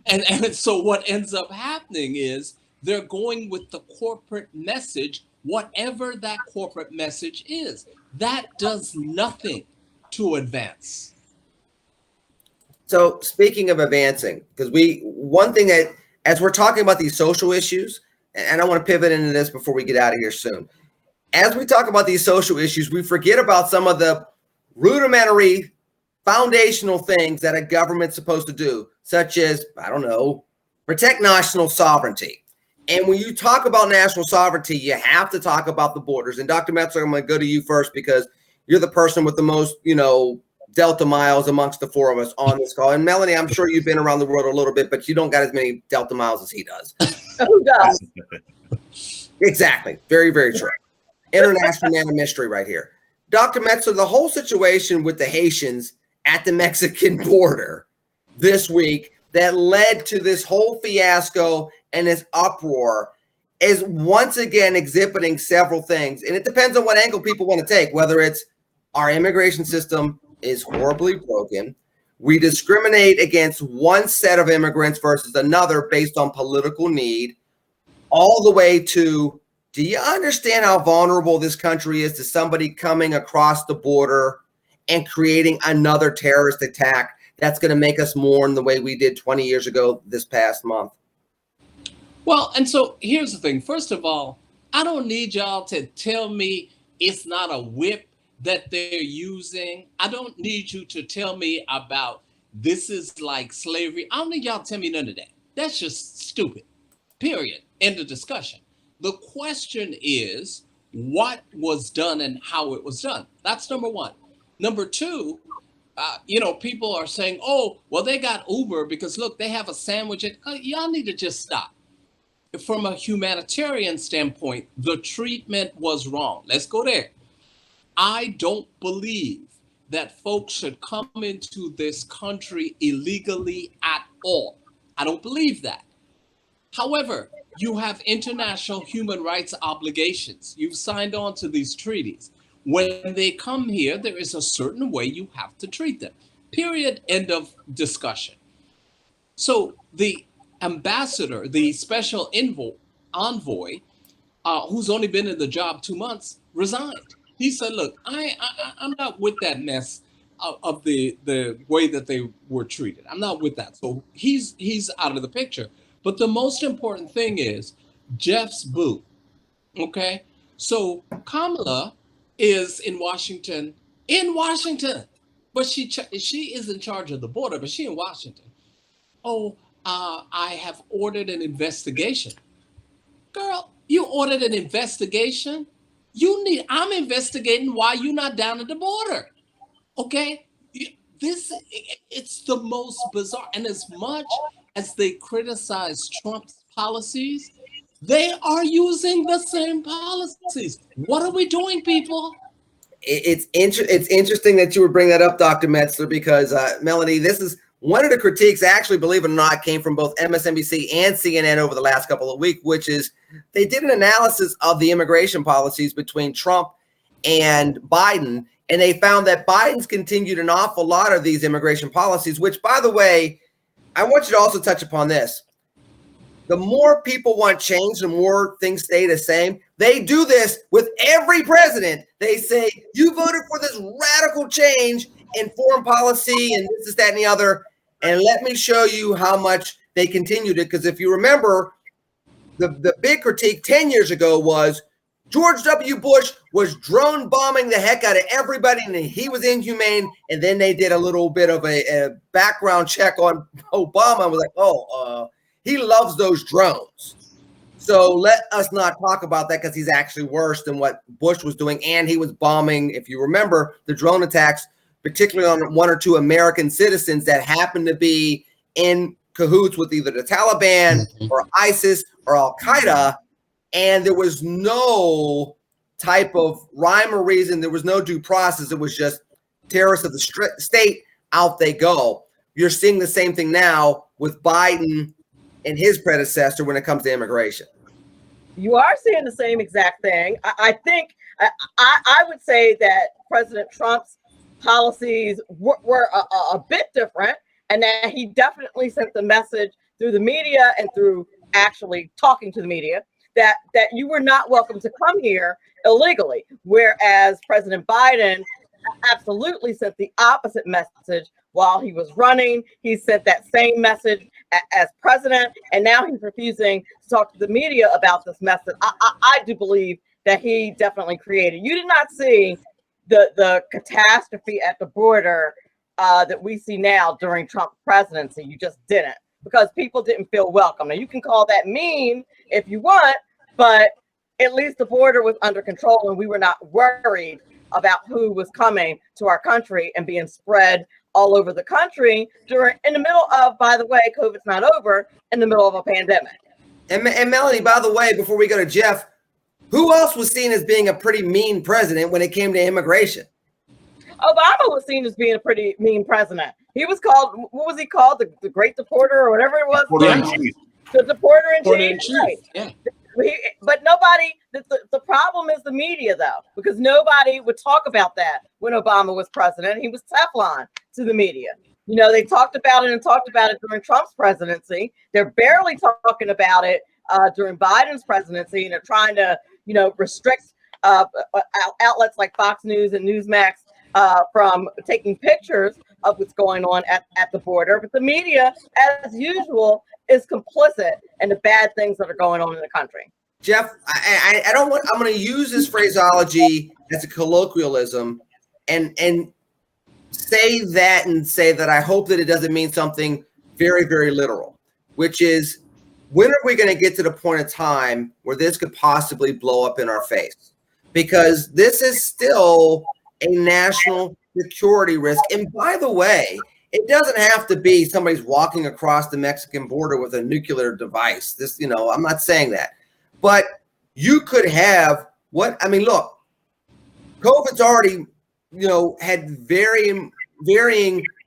S3: And so what ends up happening is they're going with the corporate message, whatever that corporate message is. That does nothing to advance.
S1: So speaking of advancing, because one thing that, as we're talking about these social issues, and I want to pivot into this before we get out of here soon. As we talk about these social issues, we forget about some of the rudimentary foundational things that a government's supposed to do, such as, I don't know, protect national sovereignty. And when you talk about national sovereignty, you have to talk about the borders. And Dr. Metzler, I'm going to go to you first because you're the person with the most, Delta miles amongst the four of us on this call. And Melanie, I'm sure you've been around the world a little bit, but you don't got as many Delta miles as he does.
S4: Who does?
S1: Exactly. Very, very true. International man of mystery right here. Dr. Metzler, the whole situation with the Haitians at the Mexican border this week that led to this whole fiasco and this uproar is once again exhibiting several things. And it depends on what angle people want to take, whether it's our immigration system is horribly broken. We discriminate against one set of immigrants versus another based on political need, all the way to, do you understand how vulnerable this country is to somebody coming across the border and creating another terrorist attack that's going to make us mourn the way we did 20 years ago this past month?
S3: Well, and so here's the thing. First of all, I don't need y'all to tell me it's not a whip that they're using. I don't need you to tell me about this is like slavery. I don't need y'all to tell me none of that. That's just stupid. Period. End of discussion. The question is what was done and how it was done. That's number one. Number two, people are saying, oh, well, they got Uber because, look, they have a sandwich. Y'all need to just stop. From a humanitarian standpoint, the treatment was wrong. Let's go there. I don't believe that folks should come into this country illegally at all. I don't believe that. However, you have international human rights obligations. You've signed on to these treaties. When they come here, there is a certain way you have to treat them. Period. End of discussion. So the ambassador, the special envoy, who's only been in the job 2 months, resigned. He said, look, I'm not with that mess of the way that they were treated. I'm not with that. So he's out of the picture. But the most important thing is Jeff's boo. Okay? So Kamala is in Washington, but she is in charge of the border, but she in Washington. Oh, I have ordered an investigation. Girl, you ordered an investigation? I'm investigating why you're not down at the border. Okay, it's the most bizarre. And as much as they criticize Trump's policies, they are using the same policies. What are we doing, people?
S1: It's interesting that you would bring that up, Dr. Metzler, because Melanie, this is one of the critiques, actually, believe it or not, came from both MSNBC and CNN over the last couple of weeks, which is they did an analysis of the immigration policies between Trump and Biden, and they found that Biden's continued an awful lot of these immigration policies, which, by the way, I want you to also touch upon this. The more people want change, the more things stay the same. They do this with every president. They say, you voted for this radical change in foreign policy and this, that, and the other. And let me show you how much they continued it. Because if you remember, the big critique 10 years ago was George W. Bush was drone bombing the heck out of everybody, and he was inhumane. And then they did a little bit of a background check on Obama and was like, he loves those drones. So let us not talk about that because he's actually worse than what Bush was doing. And he was bombing, if you remember, the drone attacks, particularly on one or two American citizens that happened to be in cahoots with either the Taliban or ISIS or Al-Qaeda. And there was no type of rhyme or reason. There was no due process. It was just terrorists of the state, out they go. You're seeing the same thing now with Biden and his predecessor when it comes to immigration.
S4: You are seeing the same exact thing. I think I would say that President Trump's policies were a bit different, and that he definitely sent the message through the media and through actually talking to the media that you were not welcome to come here illegally. Whereas President Biden absolutely sent the opposite message while he was running. He sent that same message as president, and now he's refusing to talk to the media about this message. I do believe that he definitely created. You did not see the catastrophe at the border that we see now during Trump's presidency. You just didn't, because people didn't feel welcome. Now, you can call that mean if you want, but at least the border was under control and we were not worried about who was coming to our country and being spread all over the country in the middle of, by the way, COVID's not over, in the middle of a pandemic.
S1: And Melanie, by the way, before we go to Jeff, who else was seen as being a pretty mean president when it came to immigration?
S4: Obama was seen as being a pretty mean president. He was called, what was he called? The Great Deporter or whatever it was? The Deporter in Chief. Right. Yeah. But nobody, the problem is the media, though, because nobody would talk about that when Obama was president. He was Teflon to the media. You know, they talked about it during Trump's presidency. They're barely talking about it during Biden's presidency, and they're trying to, restrict outlets like Fox News and Newsmax from taking pictures of what's going on at the border. But the media, as usual, is complicit in the bad things that are going on in the country.
S1: Jeff, I'm going to use this phraseology as a colloquialism and say that I hope that it doesn't mean something very, very literal, which is, when are we going to get to the point of time where this could possibly blow up in our face? Because this is still a national security risk. And by the way, it doesn't have to be somebody's walking across the Mexican border with a nuclear device. I'm not saying that. But you could have look, COVID's already, had varying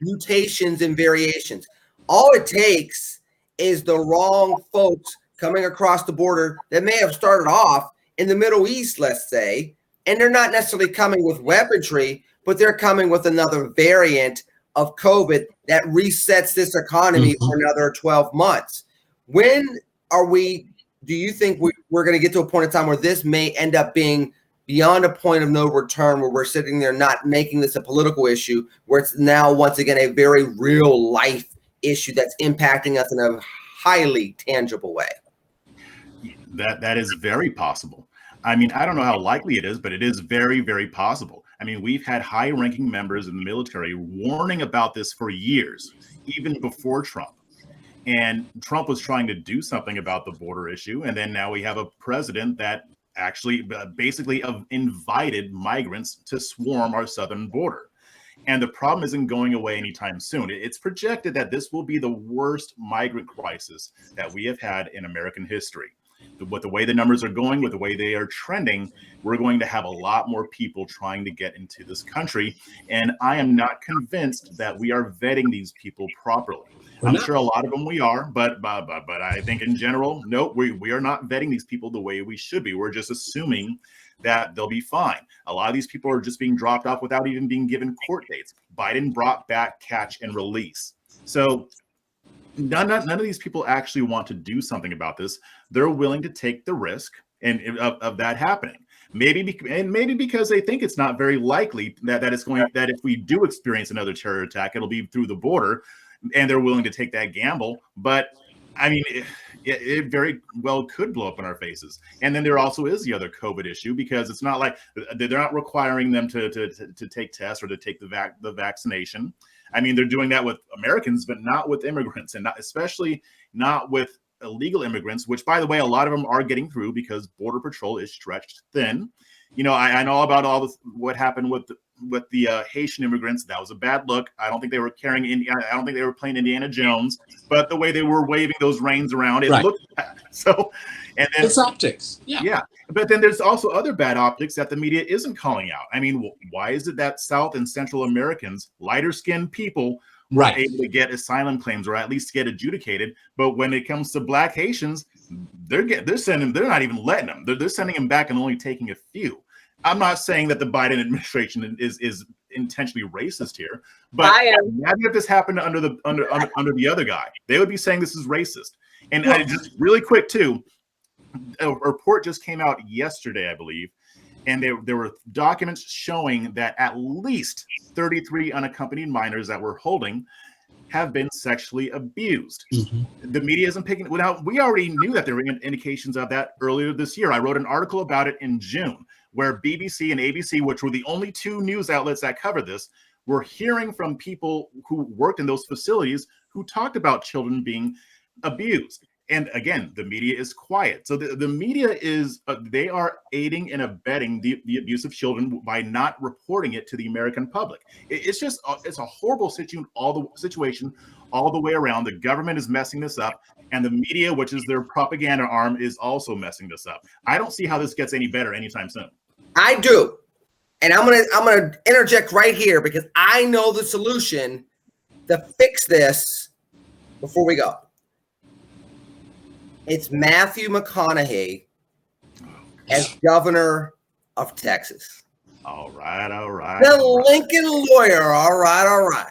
S1: mutations and variations. All it takes is the wrong folks coming across the border that may have started off in the Middle East, let's say, and they're not necessarily coming with weaponry, but they're coming with another variant of COVID that resets this economy for another 12 months. When do you think we're going to get to a point in time where this may end up being beyond a point of no return, where we're sitting there not making this a political issue, where it's now once again a very real life issue that's impacting us in a highly tangible way?
S2: That is very possible. I don't know how likely it is, but it is very, very possible. We've had high-ranking members in the military warning about this for years, even before Trump. And Trump was trying to do something about the border issue. And then now we have a president that actually basically invited migrants to swarm our southern border. And the problem isn't going away anytime soon. It's projected that this will be the worst migrant crisis that we have had in American history. With the way the numbers are going, with the way they are trending, we're going to have a lot more people trying to get into this country. And I am not convinced that we are vetting these people properly. I'm sure a lot of them we are, but I think in general, no, we are not vetting these people the way we should be. We're just assuming that they'll be fine. A lot of these people are just being dropped off without even being given court dates. Biden brought back catch and release. So none of these people actually want to do something about this. They're willing to take the risk of that happening. Maybe because they think it's not very likely that if we do experience another terror attack, it'll be through the border, and they're willing to take that gamble. But I mean, it very well could blow up in our faces. And then there also is the other COVID issue, because it's not like they're not requiring them to take tests or to take the vaccination. I mean, they're doing that with Americans, but not with immigrants, and especially not with illegal immigrants, which, by the way, a lot of them are getting through because Border Patrol is stretched thin. You know, I know about all this, what happened with the Haitian immigrants. That was a bad look. I don't think they were carrying I don't think they were playing Indiana Jones, but the way they were waving those reins around, it looked bad. So, and then
S3: it's optics. Yeah.
S2: But then there's also other bad optics that the media isn't calling out. I mean, why is it that South and Central Americans, lighter skinned people, were able to get asylum claims or at least get adjudicated, but when it comes to Black Haitians, they're not even letting them. They're sending them back and only taking a few. I'm not saying that the Biden administration is intentionally racist here, but imagine if this happened under the other guy. They would be saying this is racist. And just really quick too, a report just came out yesterday, I believe, and there were documents showing that at least 33 unaccompanied minors that we're holding have been sexually abused. Mm-hmm. The media isn't picking it out. We already knew that there were indications of that earlier this year. I wrote an article about it in June, where BBC and ABC, which were the only two news outlets that covered this, were hearing from people who worked in those facilities who talked about children being abused. And again, the media is quiet. So the media is, they are aiding and abetting the abuse of children by not reporting it to the American public. It's a horrible situation all the way around. The government is messing this up, and the media, which is their propaganda arm, is also messing this up. I don't see how this gets any better anytime soon.
S1: I do. And I'm gonna interject right here, because I know the solution to fix this before we go. It's Matthew McConaughey as governor of Texas.
S2: All right.
S1: The Lincoln lawyer. All right.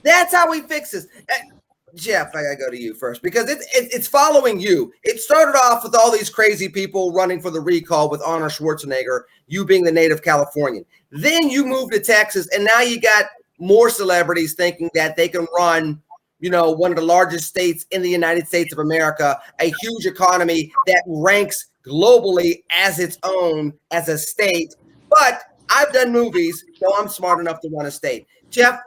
S1: That's how we fix this. Jeff, I gotta go to you first, because it's following you. It started off with all these crazy people running for the recall with Arnold Schwarzenegger, you being the native Californian. Then you moved to Texas, and now you got more celebrities thinking that they can run, one of the largest states in the United States of America, a huge economy that ranks globally as its own, as a state. But I've done movies, so I'm smart enough to run a state. Jeff,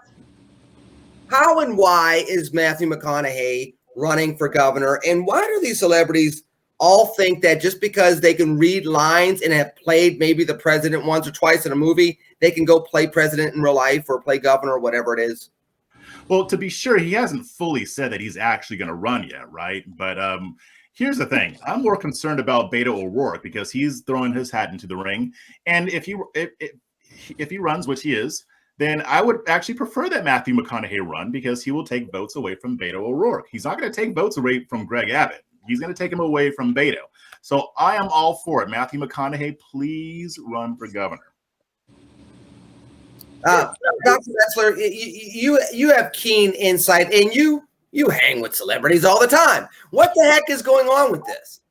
S1: how and why is Matthew McConaughey running for governor? And why do these celebrities all think that just because they can read lines and have played maybe the president once or twice in a movie, they can go play president in real life or play governor or whatever it is?
S2: Well, to be sure, he hasn't fully said that he's actually going to run yet, right? But here's the thing. I'm more concerned about Beto O'Rourke, because he's throwing his hat into the ring. And if he runs, which he is, then I would actually prefer that Matthew McConaughey run, because he will take votes away from Beto O'Rourke. He's not going to take votes away from Greg Abbott. He's going to take him away from Beto. So I am all for it. Matthew McConaughey, please run for governor.
S1: Dr. Metzler, you have keen insight, and you hang with celebrities all the time. What the heck is going on with this?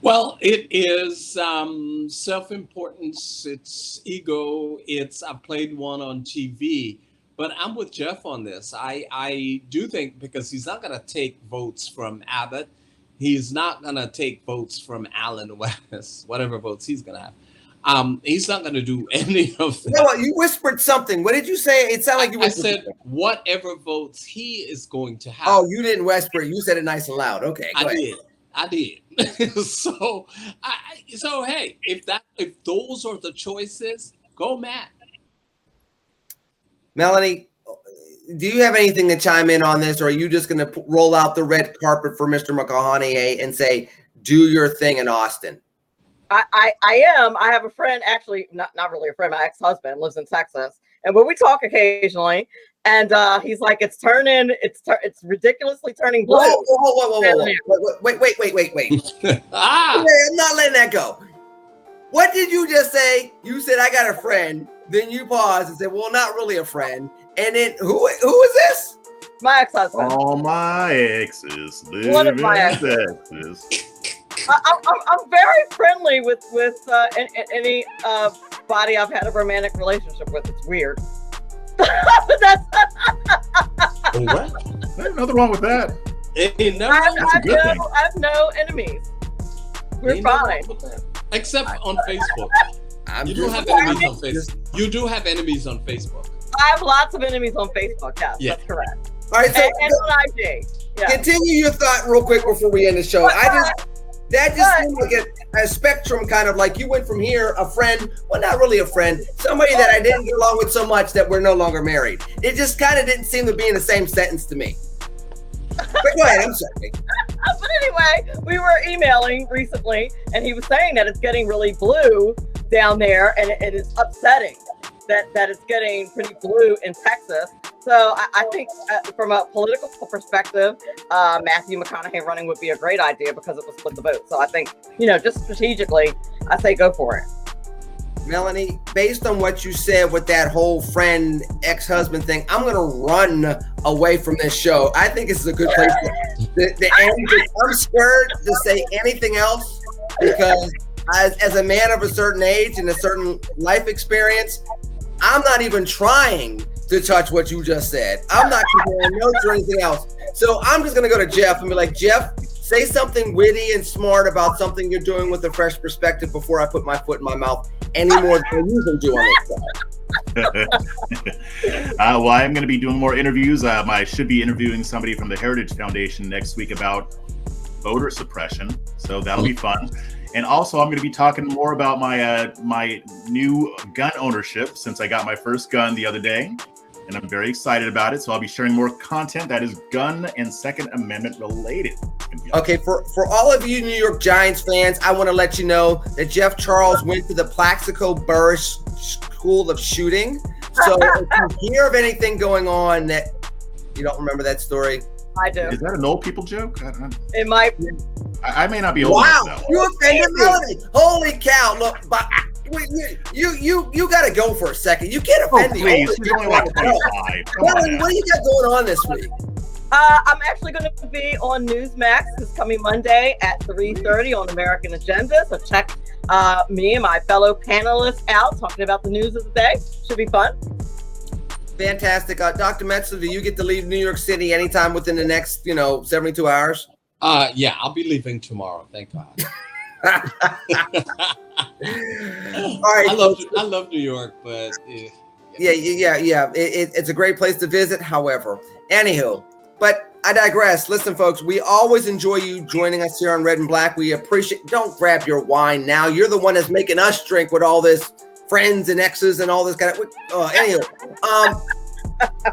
S3: Well, it is self-importance, it's ego, I played one on TV, but I'm with Jeff on this. I do think, because he's not going to take votes from Abbott, he's not going to take votes from Allen West, whatever votes he's going to have. He's not going to do any of that.
S1: You know what? You whispered something. What did you say? It sounded like you whispered.
S3: I said whatever votes he is going to have.
S1: Oh, you didn't whisper. You said it nice and loud. Okay, go ahead.
S3: I did. So hey, if those are the choices, go Matt.
S1: Melanie, do you have anything to chime in on this, or are you just going to roll out the red carpet for Mr. McConaughey and say, do your thing in Austin?
S4: I am. I have a friend, actually, not really a friend. My ex-husband lives in Texas, and when we talk occasionally, and he's like, it's ridiculously turning blue.
S1: Whoa. Wait. I'm not letting that go. What did you just say? You said, I got a friend. Then you paused and said, well, not really a friend. And then who is this?
S4: My ex-husband.
S2: All my exes live
S4: One of
S2: in
S4: my exes.
S2: Texas.
S4: I'm very friendly with any body I've had a romantic relationship with. It's weird. That's
S2: What? There's nothing wrong with that.
S4: I have no enemies. We're fine.
S3: Except on Facebook. You do have enemies on Facebook. You do have enemies on Facebook.
S4: I have lots of enemies on Facebook. Yes, yeah. That's correct.
S1: All right, so
S4: and on IG. Yeah.
S1: Continue your thought real quick before we end the show. That just seemed like a spectrum, kind of like you went from here, a friend, well, not really a friend, somebody that I didn't get along with so much that we're no longer married. It just kind of didn't seem to be in the same sentence to me. But go ahead, I'm sorry.
S4: But anyway, we were emailing recently, and he was saying that it's getting really blue down there, and it is upsetting that it's getting pretty blue in Texas. So I think from a political perspective, Matthew McConaughey running would be a great idea because it would split the vote. So I think, just strategically, I say go for it.
S1: Melanie, based on what you said with that whole friend, ex-husband thing, I'm going to run away from this show. I think this is a good place to end. I'm scared to say anything else because as a man of a certain age and a certain life experience, I'm not even trying to touch what you just said. I'm not comparing notes or anything else. So I'm just going to go to Jeff and be like, Jeff, say something witty and smart about something you're doing with a fresh perspective before I put my foot in my mouth any more than you can do on this side.
S2: Well, I'm going to be doing more interviews. I should be interviewing somebody from the Heritage Foundation next week about voter suppression. So that'll be fun. And also, I'm going to be talking more about my new gun ownership since I got my first gun the other day. And I'm very excited about it. So I'll be sharing more content that is gun and Second Amendment related.
S1: Okay, for all of you New York Giants fans, I want to let you know that Jeff Charles went to the Plaxico Burris School of Shooting. So if you hear of anything going on that you don't remember that story,
S4: I do.
S2: Is that an old people joke?
S4: It might be.
S2: I may not be old.
S1: Wow, you offended Melanie. Holy cow. Look, but you got to go for a second. You can't offend the
S2: older people. Like
S1: Melanie, what do you got going on this week?
S4: I'm actually going to be on Newsmax this coming Monday at 3:30 on American Agenda. So check me and my fellow panelists out talking about the news of the day. Should be fun.
S1: Fantastic. Dr. Metzler, do you get to leave New York City anytime within the next, 72 hours?
S3: Yeah, I'll be leaving tomorrow. Thank God.
S1: All right.
S3: I love New York, but
S1: yeah. It's a great place to visit. However, anywho, but I digress. Listen, folks, we always enjoy you joining us here on Red and Black. We appreciate. Don't grab your wine now. You're the one that's making us drink with all this friends and exes and all this kind of. Anyway,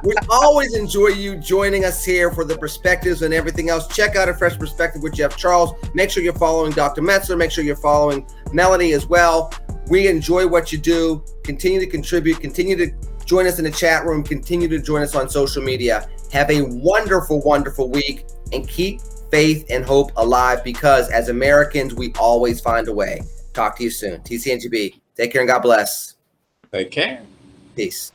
S1: we always enjoy you joining us here for the perspectives and everything else. Check out A Fresh Perspective with Jeff Charles. Make sure you're following Dr. Metzler. Make sure you're following Melanie as well. We enjoy what you do. Continue to contribute. Continue to join us in the chat room. Continue to join us on social media. Have a wonderful, wonderful week and keep faith and hope alive because as Americans, we always find a way. Talk to you soon. TCNGB. Take care and God bless.
S3: Take care.
S1: Peace.